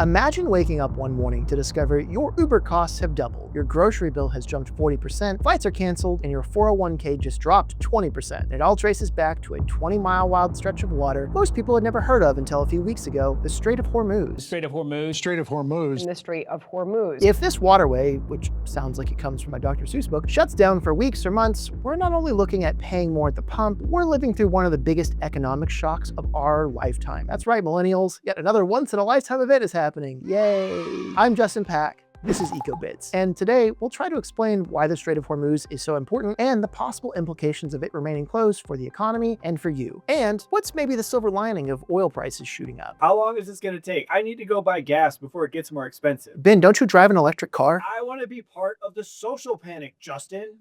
Imagine waking up one morning to discover your Uber costs have doubled, your grocery bill has jumped 40%, flights are canceled, and your 401k just dropped 20%. It all traces back to a 20-mile wild stretch of water most people had never heard of until a few weeks ago, the Strait of Hormuz. Strait of Hormuz. Strait of Hormuz. In the Strait of Hormuz. If this waterway, which sounds like it comes from a Dr. Seuss book, shuts down for weeks or months, we're not only looking at paying more at the pump, we're living through one of the biggest economic shocks of our lifetime. That's right, millennials. Yet another once-in-a-lifetime event is happening. Yay! I'm Justin Pack. This is EcoBits, and today we'll try to explain why the Strait of Hormuz is so important and the possible implications of it remaining closed for the economy and for you. And what's maybe the silver lining of oil prices shooting up? How long is this going to take? I need to go buy gas before it gets more expensive. Ben, don't you drive an electric car? I want to be part of the social panic, Justin.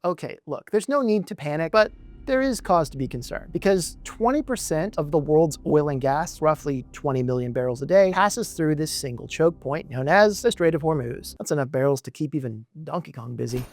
Okay, look, there's no need to panic, but there is cause to be concerned because 20% of the world's oil and gas, roughly 20 million barrels a day, passes through this single choke point known as the Strait of Hormuz. That's enough barrels to keep even Donkey Kong busy.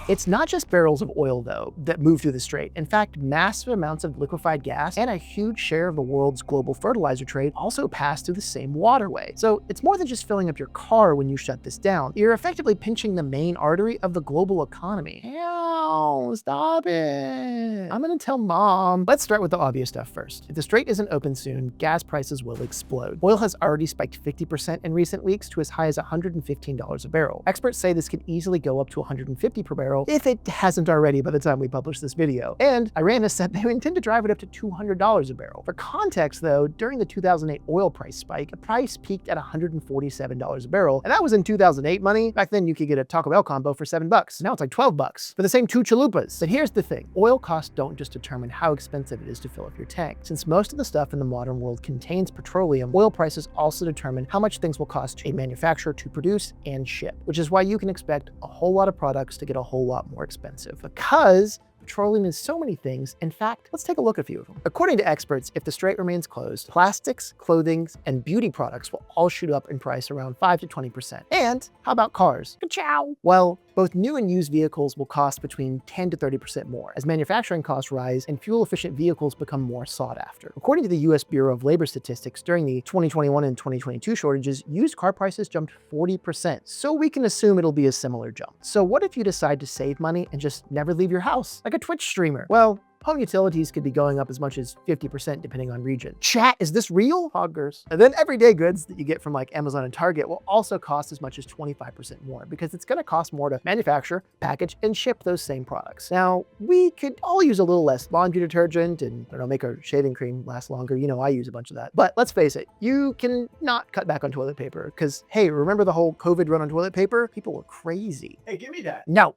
It's not just barrels of oil, though, that move through the strait. In fact, massive amounts of liquefied gas and a huge share of the world's global fertilizer trade also pass through the same waterway. So it's more than just filling up your car when you shut this down. You're effectively pinching the main artery of the global economy. Ow, stop it. I'm gonna tell mom. Let's start with the obvious stuff first. If the strait isn't open soon, gas prices will explode. Oil has already spiked 50% in recent weeks to as high as $115 a barrel. Experts say this could easily go up to $150 per barrel if it hasn't already by the time we publish this video. And Iran has said they intend to drive it up to $200 a barrel. For context though, during the 2008 oil price spike, the price peaked at $147 a barrel, and that was in 2008 money. Back then you could get a Taco Bell combo for $7. Now it's like $12 for the same 2 chalupas. But here's the thing, oil costs don't just determine how expensive it is to fill up your tank. Since most of the stuff in the modern world contains petroleum, oil prices also determine how much things will cost a manufacturer to produce and ship, which is why you can expect a whole lot of products to get a whole lot more expensive because petroleum is so many things. In fact, let's take a look at a few of them. According to experts, if the strait remains closed, plastics, clothing, and beauty products will all shoot up in price around 5 to 20%. And how about cars? Ka-chow! Well, both new and used vehicles will cost between 10 to 30% more as manufacturing costs rise and fuel-efficient vehicles become more sought after. According to the US Bureau of Labor Statistics, during the 2021 and 2022 shortages, used car prices jumped 40%. So we can assume it'll be a similar jump. So what if you decide to save money and just never leave your house? Like a Twitch streamer. Well, home utilities could be going up as much as 50% depending on region. Chat, is this real? Hoggers. And then everyday goods that you get from like Amazon and Target will also cost as much as 25% more because it's gonna cost more to manufacture, package, and ship those same products. Now, we could all use a little less laundry detergent and, I don't know, make our shaving cream last longer. You know, I use a bunch of that. But let's face it, you can not cut back on toilet paper because, hey, remember the whole COVID run on toilet paper? People were crazy. Hey, give me that. No,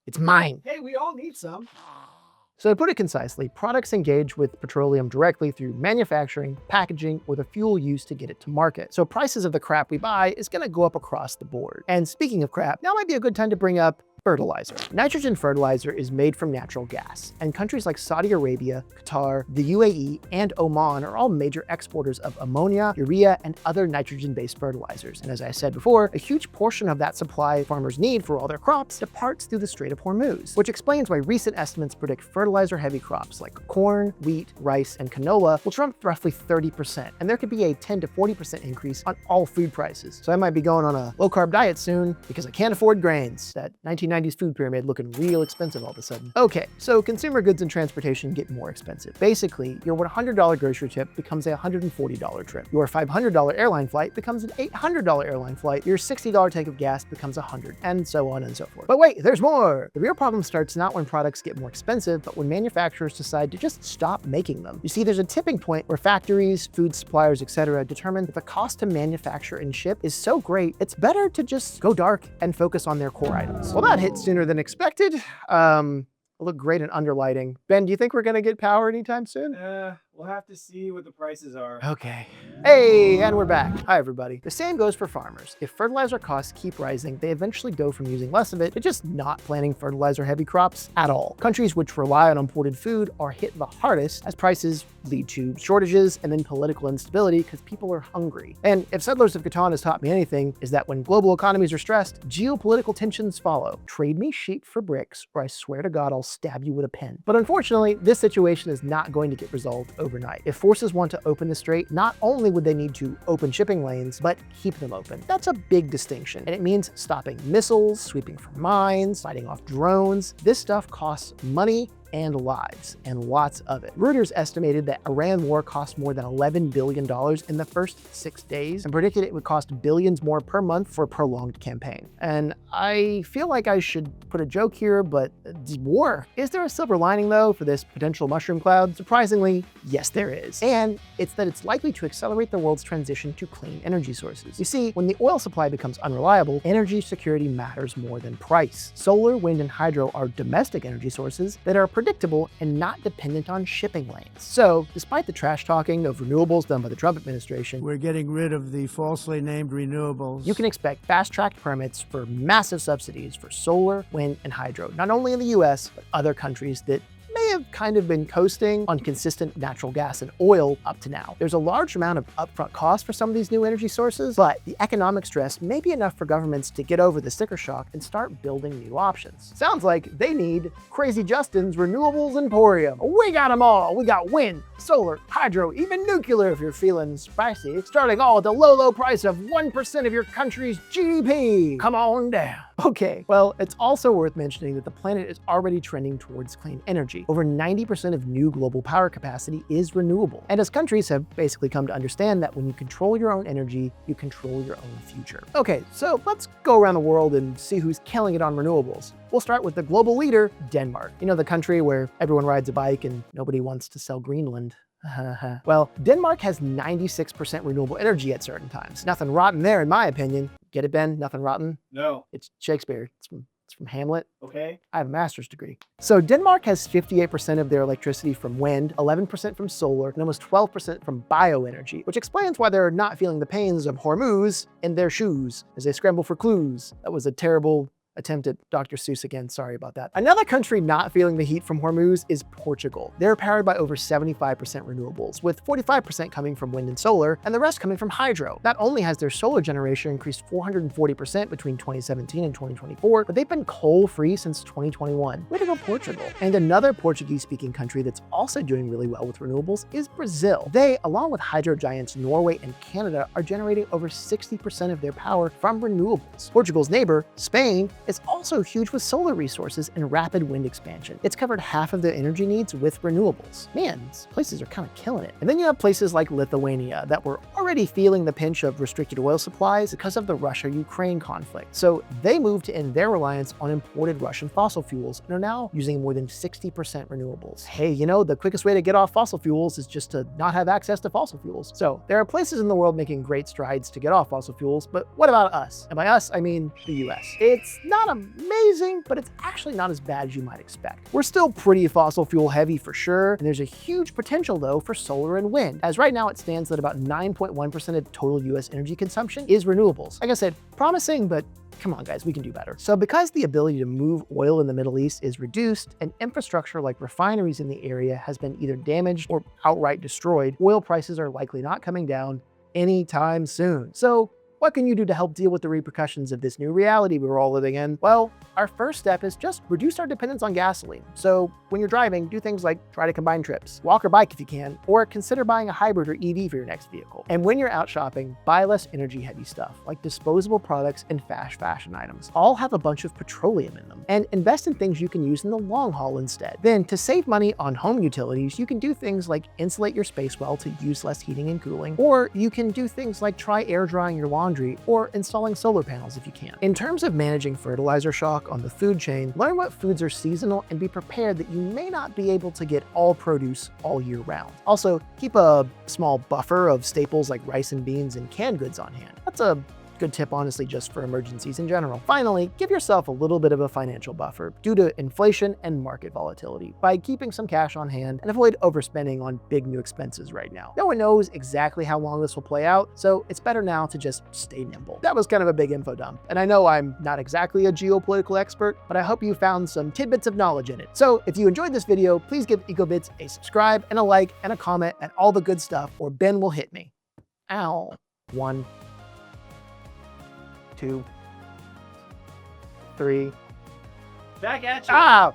it's mine. Hey, we all need some. So to put it concisely, products engage with petroleum directly through manufacturing, packaging, or the fuel used to get it to market. So prices of the crap we buy is gonna go up across the board. And speaking of crap, now might be a good time to bring up fertilizer. Nitrogen fertilizer is made from natural gas, and countries like Saudi Arabia, Qatar, the UAE, and Oman are all major exporters of ammonia, urea, and other nitrogen-based fertilizers. And as I said before, a huge portion of that supply farmers need for all their crops departs through the Strait of Hormuz, which explains why recent estimates predict fertilizer-heavy crops like corn, wheat, rice, and canola will jump roughly 30%, and there could be a 10 to 40% increase on all food prices. So I might be going on a low-carb diet soon because I can't afford grains. That 1990s food pyramid looking real expensive all of a sudden. Okay, so consumer goods and transportation get more expensive. Basically, your $100 grocery trip becomes a $140 trip. Your $500 airline flight becomes an $800 airline flight. Your $60 tank of gas becomes $100, and so on and so forth. But wait, there's more! The real problem starts not when products get more expensive, but when manufacturers decide to just stop making them. You see, there's a tipping point where factories, food suppliers, etc. determine that the cost to manufacture and ship is so great, it's better to just go dark and focus on their core items. Well, that hit sooner than expected. Look great in underlighting. Ben, do you think we're gonna get power anytime soon? We'll have to see what the prices are. Okay. Hey, and we're back. Hi, everybody. The same goes for farmers. If fertilizer costs keep rising, they eventually go from using less of it to just not planting fertilizer-heavy crops at all. Countries which rely on imported food are hit the hardest as prices lead to shortages and then political instability because people are hungry. And if Settlers of Catan has taught me anything, is that when global economies are stressed, geopolitical tensions follow. Trade me sheep for bricks, or I swear to God I'll stab you with a pen. But unfortunately, this situation is not going to get resolved overnight. If forces want to open the strait, not only would they need to open shipping lanes, but keep them open. That's a big distinction, and it means stopping missiles, sweeping for mines, fighting off drones. This stuff costs money and lives, and lots of it. Reuters estimated that Iran war cost more than $11 billion in the first 6 days and predicted it would cost billions more per month for a prolonged campaign. And I feel like I should put a joke here, but war. Is there a silver lining though for this potential mushroom cloud? Surprisingly, yes there is. And it's that it's likely to accelerate the world's transition to clean energy sources. You see, when the oil supply becomes unreliable, energy security matters more than price. Solar, wind, and hydro are domestic energy sources that are predictable and not dependent on shipping lanes. So, despite the trash talking of renewables done by the Trump administration, we're getting rid of the falsely named renewables. You can expect fast-tracked permits for massive subsidies for solar, wind, and hydro, not only in the US, but other countries that may have kind of been coasting on consistent natural gas and oil up to now. There's a large amount of upfront cost for some of these new energy sources, but the economic stress may be enough for governments to get over the sticker shock and start building new options. Sounds like they need Crazy Justin's Renewables Emporium. We got them all. We got wind, solar, hydro, even nuclear if you're feeling spicy, starting all at the low price of 1% of your country's GDP. Come on down. Okay, well, it's also worth mentioning that the planet is already trending towards clean energy. Over 90% of new global power capacity is renewable. And as countries have basically come to understand that when you control your own energy, you control your own future. Okay, so let's go around the world and see who's killing it on renewables. We'll start with the global leader, Denmark. You know, the country where everyone rides a bike and nobody wants to sell Greenland. Well, Denmark has 96% renewable energy at certain times. Nothing rotten there, in my opinion. Get it, Ben? Nothing rotten? No. It's Shakespeare. It's from Hamlet. Okay. I have a master's degree. So Denmark has 58% of their electricity from wind, 11% from solar, and almost 12% from bioenergy, which explains why they're not feeling the pains of Hormuz in their shoes as they scramble for clues. That was a terrible attempt at Dr. Seuss again, sorry about that. Another country not feeling the heat from Hormuz is Portugal. They're powered by over 75% renewables, with 45% coming from wind and solar, and the rest coming from hydro. Not only has their solar generation increased 440% between 2017 and 2024, but they've been coal-free since 2021. Way to go, Portugal. And another Portuguese-speaking country that's also doing really well with renewables is Brazil. They, along with hydro giants Norway and Canada, are generating over 60% of their power from renewables. Portugal's neighbor, Spain, is also huge with solar resources and rapid wind expansion. It's covered half of their energy needs with renewables. Man, these places are kind of killing it. And then you have places like Lithuania that were already feeling the pinch of restricted oil supplies because of the Russia-Ukraine conflict. So they moved to end their reliance on imported Russian fossil fuels and are now using more than 60% renewables. Hey, you know, the quickest way to get off fossil fuels is just to not have access to fossil fuels. So there are places in the world making great strides to get off fossil fuels, but what about us? And by us, I mean the US. It's not amazing, but it's actually not as bad as you might expect. We're still pretty fossil fuel heavy for sure, and there's a huge potential though for solar and wind, as right now it stands that about 9.1% of total US energy consumption is renewables. Like I said, promising, but come on guys, we can do better. So because the ability to move oil in the Middle East is reduced and infrastructure like refineries in the area has been either damaged or outright destroyed, oil prices are likely not coming down anytime soon. So what can you do to help deal with the repercussions of this new reality we're all living in? Well, our first step is just reduce our dependence on gasoline. So when you're driving, do things like try to combine trips, walk or bike if you can, or consider buying a hybrid or EV for your next vehicle. And when you're out shopping, buy less energy heavy stuff like disposable products and fast fashion items. All have a bunch of petroleum in them. And invest in things you can use in the long haul instead. Then to save money on home utilities, you can do things like insulate your space well to use less heating and cooling, or you can do things like try air drying your laundry or installing solar panels if you can. In terms of managing fertilizer shock on the food chain, learn what foods are seasonal and be prepared that you may not be able to get all produce all year round. Also, keep a small buffer of staples like rice and beans and canned goods on hand. That's a good tip, honestly, just for emergencies in general. Finally, give yourself a little bit of a financial buffer due to inflation and market volatility by keeping some cash on hand and avoid overspending on big new expenses right now. No one knows exactly how long this will play out, so it's better now to just stay nimble. That was kind of a big info dump, and I know I'm not exactly a geopolitical expert, but I hope you found some tidbits of knowledge in it. So if you enjoyed this video, please give EcoBits a subscribe and a like and a comment and all the good stuff, or Ben will hit me. Ow. 1, 2, 3. Back at you. Ah!